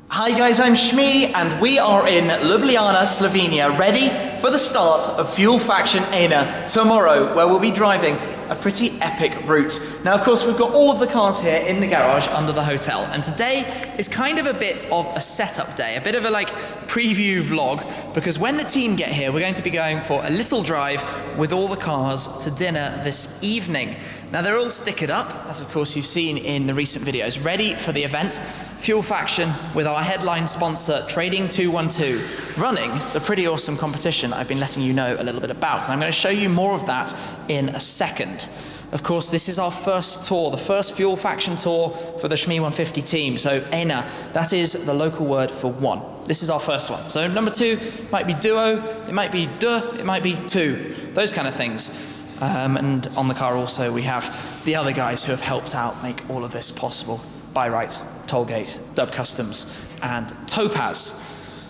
Hi guys, I'm Shmee and we are in Ljubljana, Slovenia, ready for the start of Fuel Faction ENA tomorrow, where we'll be driving a pretty epic route. Now, of course, we've got all of the cars here in the garage under the hotel, and today is kind of a bit of a setup day, a bit of a preview vlog, because when the team get here, we're going to be going for a little drive with all the cars to dinner this evening. Now, they're all stickered up, as of course you've seen in the recent videos, ready for the event. Fuel Faction with our headline sponsor, Trading 212, running the pretty awesome competition I've been letting you know a little bit about. And I'm going to show you more of that in a second. Of course, this is our first tour, the first Fuel Faction tour for the Shmee150 team. So ENA, that is the local word for one. This is our first one. So number two might be duo, it might be it might be two, those kind of things. And on the car also we have the other guys who have helped out make all of this possible. Buy Right, Tollgate, Dub Customs, and Topaz.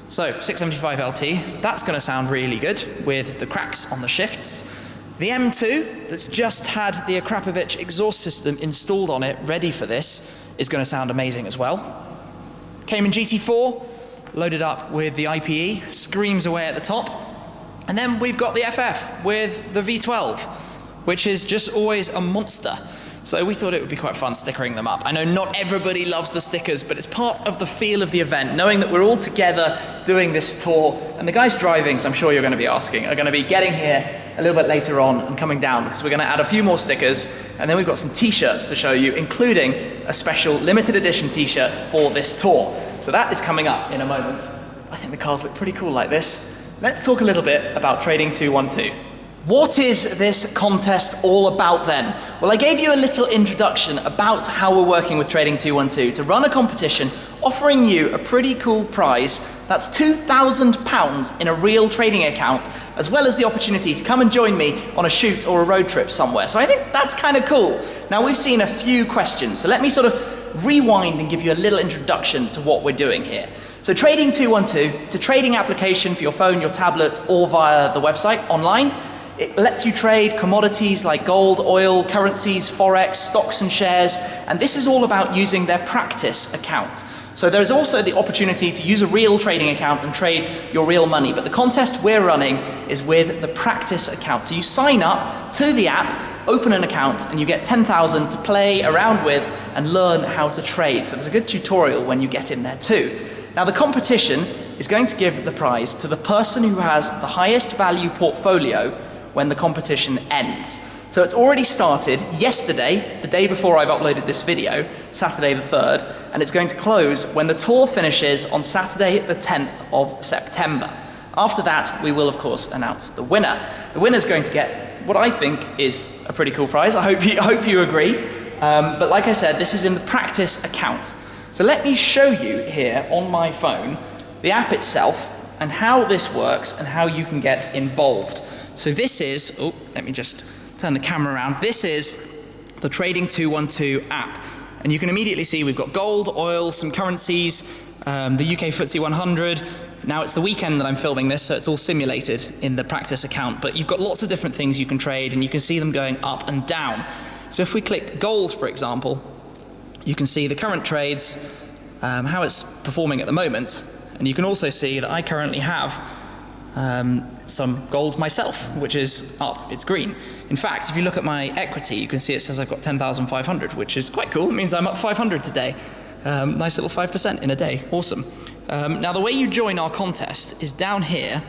So 675 LT, that's going to sound really good with the cracks on the shifts. The M2, that's just had the Akrapovic exhaust system installed on it, ready for this, is going to sound amazing as well. Cayman GT4, loaded up with the IPE, screams away at the top. And then we've got the FF with the V12, which is just always a monster. So we thought it would be quite fun stickering them up. I know not everybody loves the stickers, but it's part of the feel of the event, knowing that we're all together doing this tour. And the guys driving, so I'm sure you're going to be asking, are going to be getting here a little bit later on and coming down, because we're going to add a few more stickers. And then we've got some t-shirts to show you, including a special limited edition t-shirt for this tour. So that is coming up in a moment. I think the cars look pretty cool like this. Let's talk a little bit about Trading 212. What is this contest all about then? Well, I gave you a little introduction about how we're working with Trading 212 to run a competition offering you a pretty cool prize. That's £2,000 in a real trading account, as well as the opportunity to come and join me on a shoot or a road trip somewhere. So I think that's kind of cool. Now, we've seen a few questions, so let me sort of rewind and give you a little introduction to what we're doing here. So Trading 212, it's a trading application for your phone, your tablet, or via the website online. It lets you trade commodities like gold, oil, currencies, forex, stocks and shares, and this is all about using their practice account. So there's also the opportunity to use a real trading account and trade your real money, but the contest we're running is with the practice account. So you sign up to the app, open an account, and you get 10,000 to play around with and learn how to trade. So there's a good tutorial when you get in there too. Now, the competition is going to give the prize to the person who has the highest value portfolio when the competition ends. So it's already started yesterday, the day before I've uploaded this video, Saturday the 3rd, and it's going to close when the tour finishes on Saturday the 10th of September. After that, we will of course announce the winner. The winner's going to get what I think is a pretty cool prize. I hope you agree. But like I said, this is in the practice account. So let me show you here on my phone the app itself and how this works and how you can get involved. So this is, let me just turn the camera around. This is the Trading 212 app. And you can immediately see we've got gold, oil, some currencies, the UK FTSE 100. Now it's the weekend that I'm filming this, so it's all simulated in the practice account, but you've got lots of different things you can trade and you can see them going up and down. So if we click gold, for example, you can see the current trades, how it's performing at the moment. And you can also see that I currently have some gold myself, which is up, it's green. In fact, if you look at my equity, you can see it says I've got 10,500, which is quite cool. It means I'm up 500 today. Nice little 5% in a day, awesome. Now the way you join our contest is down here,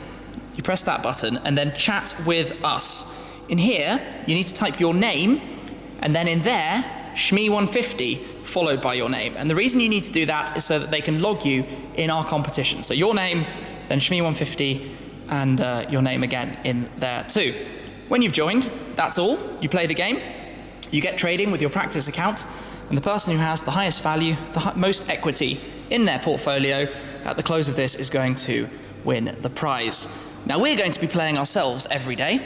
you press that button and then chat with us. In here, you need to type your name, and then in there, Shmee150, followed by your name. And the reason you need to do that is so that they can log you in our competition. So your name, then Shmee150, and your name again in there too. When you've joined, that's all. You play the game, you get trading with your practice account, and the person who has the highest value, the most equity in their portfolio at the close of this is going to win the prize. Now we're going to be playing ourselves every day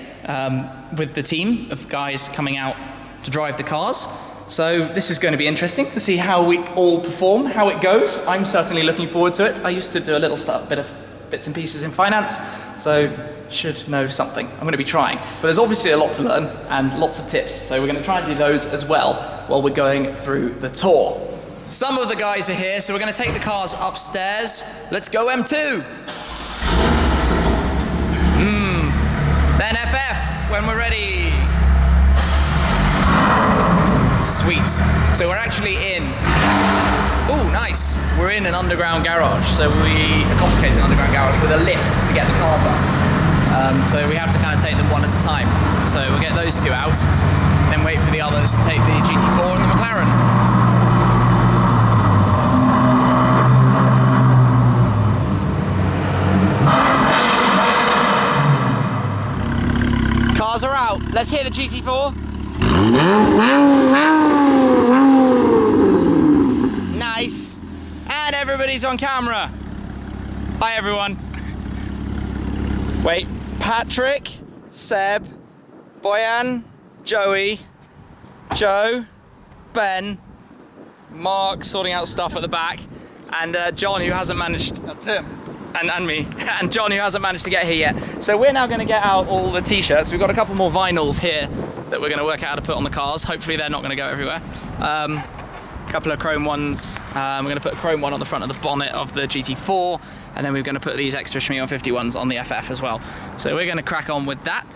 with the team of guys coming out to drive the cars. So this is going to be interesting to see how we all perform, how it goes. I'm certainly looking forward to it. I used to do a little bit of bits and pieces in finance, so should know something. I'm going to be trying. But there's obviously a lot to learn and lots of tips, so we're going to try and do those as well. while we're going through the tour. Some of the guys are here, so we're going to take the cars upstairs. Let's go M2. Then FF when we're ready. Sweet. So we're actually in. Oh, nice. We're in an underground garage. So a complicated underground garage with a lift to get the cars up. So we have to kind of take them one at a time. So we'll get those two out, then wait for the others to take the GT4 and the McLaren. Cars are out. Let's hear the GT4. Nice. And everybody's on camera. Hi, everyone. Wait, Patrick, Seb, Boyan, Joey, Joe, Ben, Mark sorting out stuff at the back, and John, who hasn't managed, Tim, and me, and John, who hasn't managed to get here yet. So we're now going to get out all the t-shirts. We've got a couple more vinyls here that we're going to work out how to put on the cars. Hopefully they're not going to go everywhere. A couple of chrome ones. We're going to put a chrome one on the front of the bonnet of the GT4, and then we're going to put these extra Shmee150 ones on the FF as well. So we're going to crack on with that,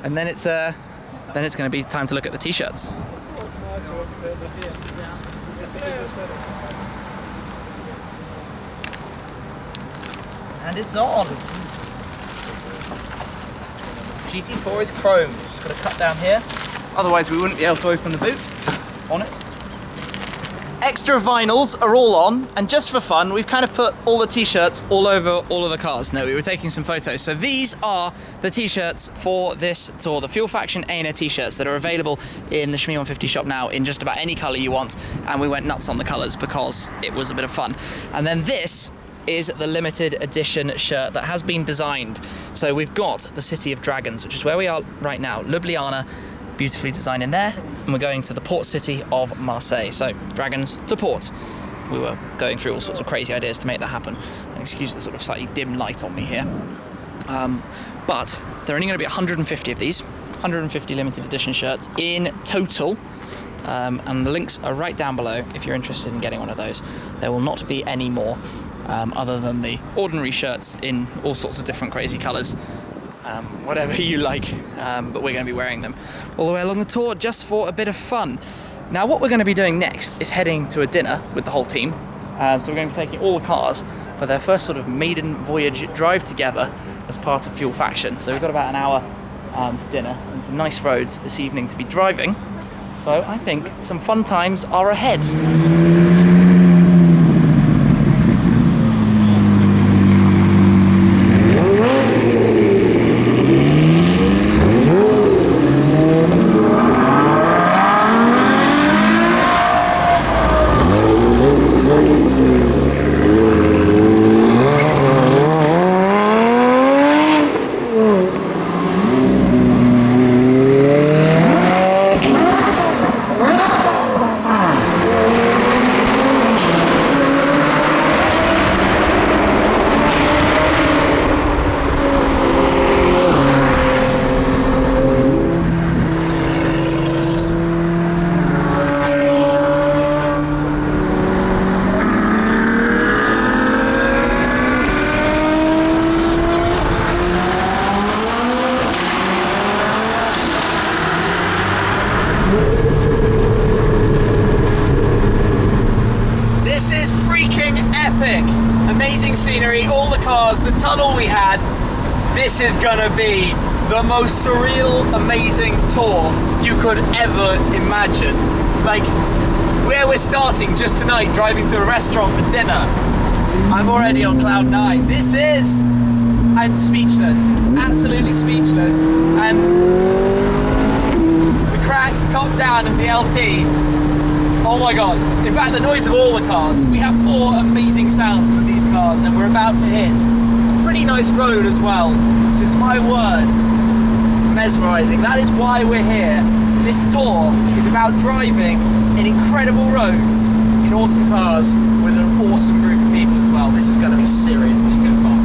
and then it's going to be time to look at the t-shirts. And it's on. GT4 is chrome. Just got to cut down here. Otherwise we wouldn't be able to open the boot on it. Extra vinyls are all on, and just for fun, we've kind of put all the t-shirts all over all of the cars. No, we were taking some photos. So these are the t-shirts for this tour, the Fuel Faction ENA t-shirts that are available in the Shmee150 shop now in just about any color you want. And we went nuts on the colors because it was a bit of fun. And then this is the limited edition shirt that has been designed. So we've got the City of Dragons, which is where we are right now, Ljubljana, beautifully designed in there, and we're going to the port city of Marseille. So dragons to port. We were going through all sorts of crazy ideas to make that happen. And excuse the sort of slightly dim light on me here. But there are only going to be 150 of these, 150 limited edition shirts in total. And the links are right down below if you're interested in getting one of those. There will not be any more other than the ordinary shirts in all sorts of different crazy colours. Whatever you like, but we're going to be wearing them all the way along the tour just for a bit of fun. Now what we're going to be doing next is heading to a dinner with the whole team. So we're going to be taking all the cars for their first sort of maiden voyage drive together as part of Fuel Faction. So we've got about an hour to dinner and some nice roads this evening to be driving. So I think some fun times are ahead. Amazing scenery, all the cars, the tunnel we had. This is gonna be the most surreal, amazing tour you could ever imagine. Like, where we're starting just tonight, driving to a restaurant for dinner. I'm already on cloud 9. I'm speechless, absolutely speechless. And the cracks top down in the LT, oh my god. In fact, the noise of all the cars. We have 4 amazing sounds with these cars, and we're about to hit a pretty nice road as well. Just my word, mesmerizing. That is why we're here. This tour is about driving in incredible roads, in awesome cars, with an awesome group of people as well. This is going to be seriously good fun.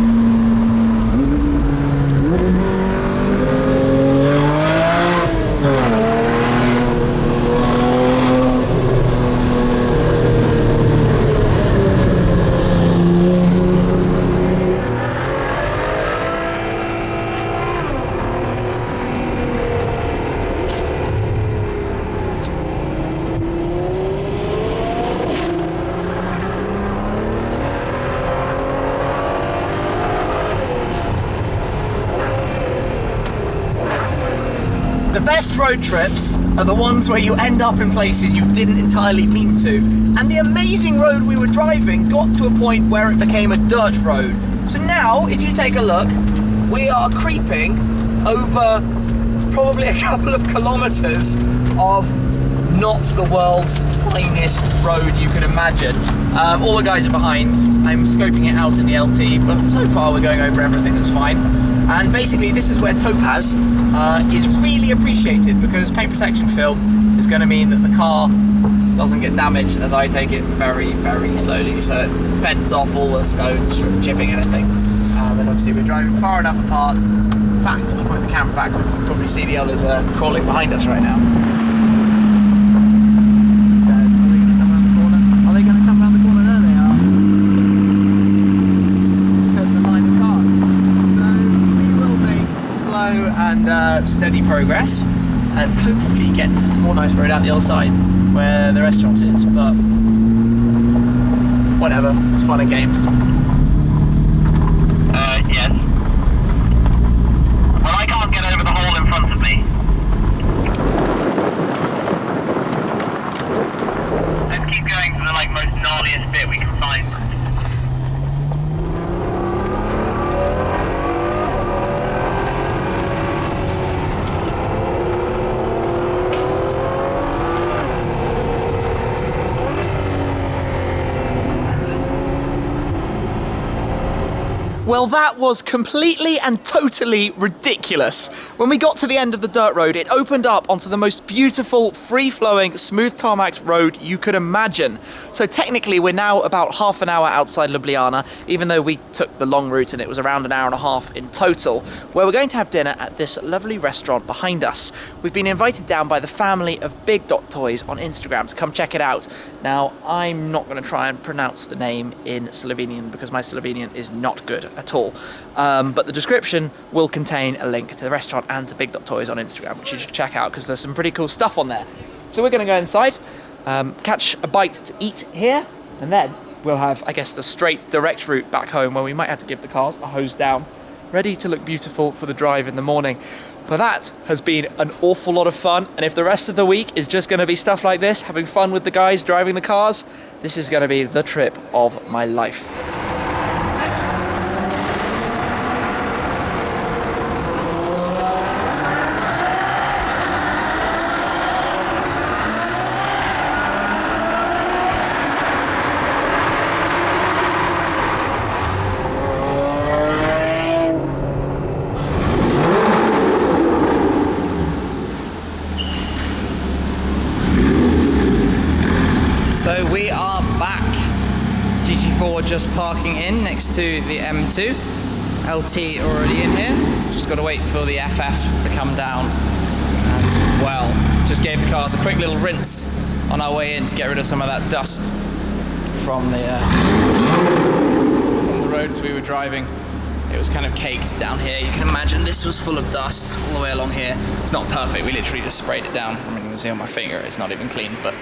best road trips are the ones where you end up in places you didn't entirely mean to. And the amazing road we were driving got to a point where it became a dirt road. So now, if you take a look, we are creeping over probably a couple of kilometers of not the world's finest road you could imagine. All the guys are behind. I'm scoping it out in the LT, but so far we're going over everything that's fine. And basically this is where Topaz is really appreciated, because paint protection film is going to mean that the car doesn't get damaged as I take it very, very slowly, so it fends off all the stones from chipping anything. And obviously we're driving far enough apart. In fact, if I point the camera backwards, you can probably see the others crawling behind us right now. He says, are they going to come around the corner? Are they going to come around the corner? There they are. The line of cars. So we will make slow and steady progress, and hopefully get to some more nice road out the other side where the restaurant is, but whatever, it's fun and games. Yes. Well, I can't get over the hole in front of me. Let's keep going to the most gnarliest bit we can find. Well, that was completely and totally ridiculous. When we got to the end of the dirt road, it opened up onto the most beautiful, free-flowing, smooth tarmac road you could imagine. So technically, we're now about half an hour outside Ljubljana, even though we took the long route and it was around an hour and a half in total, where we're going to have dinner at this lovely restaurant behind us. We've been invited down by the family of Big Dot Toys on Instagram to come check it out. Now, I'm not going to try and pronounce the name in Slovenian because my Slovenian is not good at all. But the description will contain a link to the restaurant and to Big Dot Toys on Instagram, which you should check out because there's some pretty cool stuff on there. So we're going to go inside, catch a bite to eat here, and then we'll have, I guess, the straight, direct route back home where we might have to give the cars a hose down, ready to look beautiful for the drive in the morning. But that has been an awful lot of fun, and if the rest of the week is just going to be stuff like this, having fun with the guys driving the cars, this is going to be the trip of my life. So we are back. GT4 just parking in next to the M2. LT already in here. Just got to wait for the FF to come down as well. Just gave the cars a quick little rinse on our way in to get rid of some of that dust from the roads we were driving. It was kind of caked down here. You can imagine this was full of dust all the way along here. It's not perfect. We literally just sprayed it down. I mean, you can see on my finger, it's not even clean, but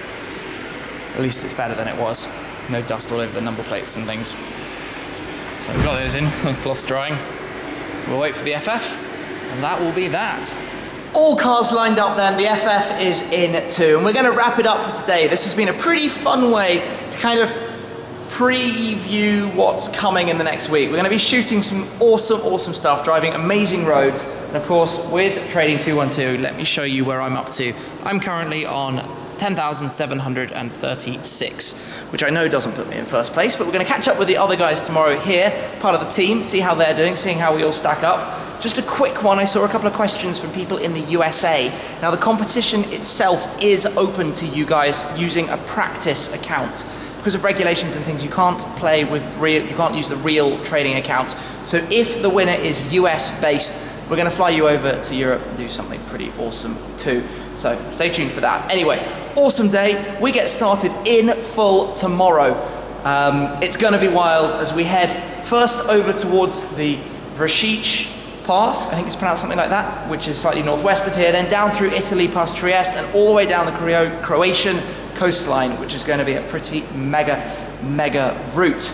at least it's better than it was. No dust all over the number plates and things. So we've got those in, cloth's drying. We'll wait for the FF, and that will be that. All cars lined up then, the FF is in too, and we're going to wrap it up for today. This has been a pretty fun way to kind of preview what's coming in the next week. We're going to be shooting some awesome stuff, driving amazing roads, and of course with Trading 212, let me show you where I'm up to. I'm currently on 10,736, which I know doesn't put me in first place, but we're going to catch up with the other guys tomorrow here, part of the team, see how they're doing, seeing how we all stack up. Just a quick one, I saw a couple of questions from people in the USA. Now the competition itself is open to you guys using a practice account. Because of regulations and things, you can't play with you can't use the real trading account. So if the winner is US based, we're going to fly you over to Europe and do something pretty awesome too. So stay tuned for that. Anyway, awesome day. We get started in full tomorrow. It's going to be wild as we head first over towards the Vršić Pass, I think it's pronounced something like that, which is slightly northwest of here, then down through Italy past Trieste and all the way down the Croatian coastline, which is going to be a pretty mega route.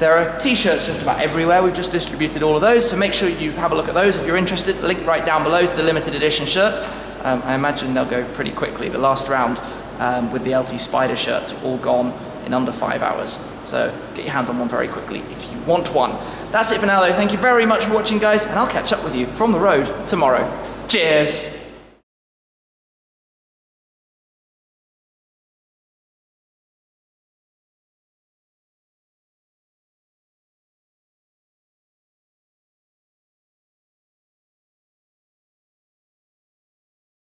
There are t-shirts just about everywhere. We've just distributed all of those, so make sure you have a look at those if you're interested. Link right down below to the limited edition shirts. I imagine they'll go pretty quickly. The last round with the LT Spider shirts were all gone in under 5 hours. So get your hands on one very quickly if you want one. That's it for now though. Thank you very much for watching, guys, and I'll catch up with you from the road tomorrow. Cheers.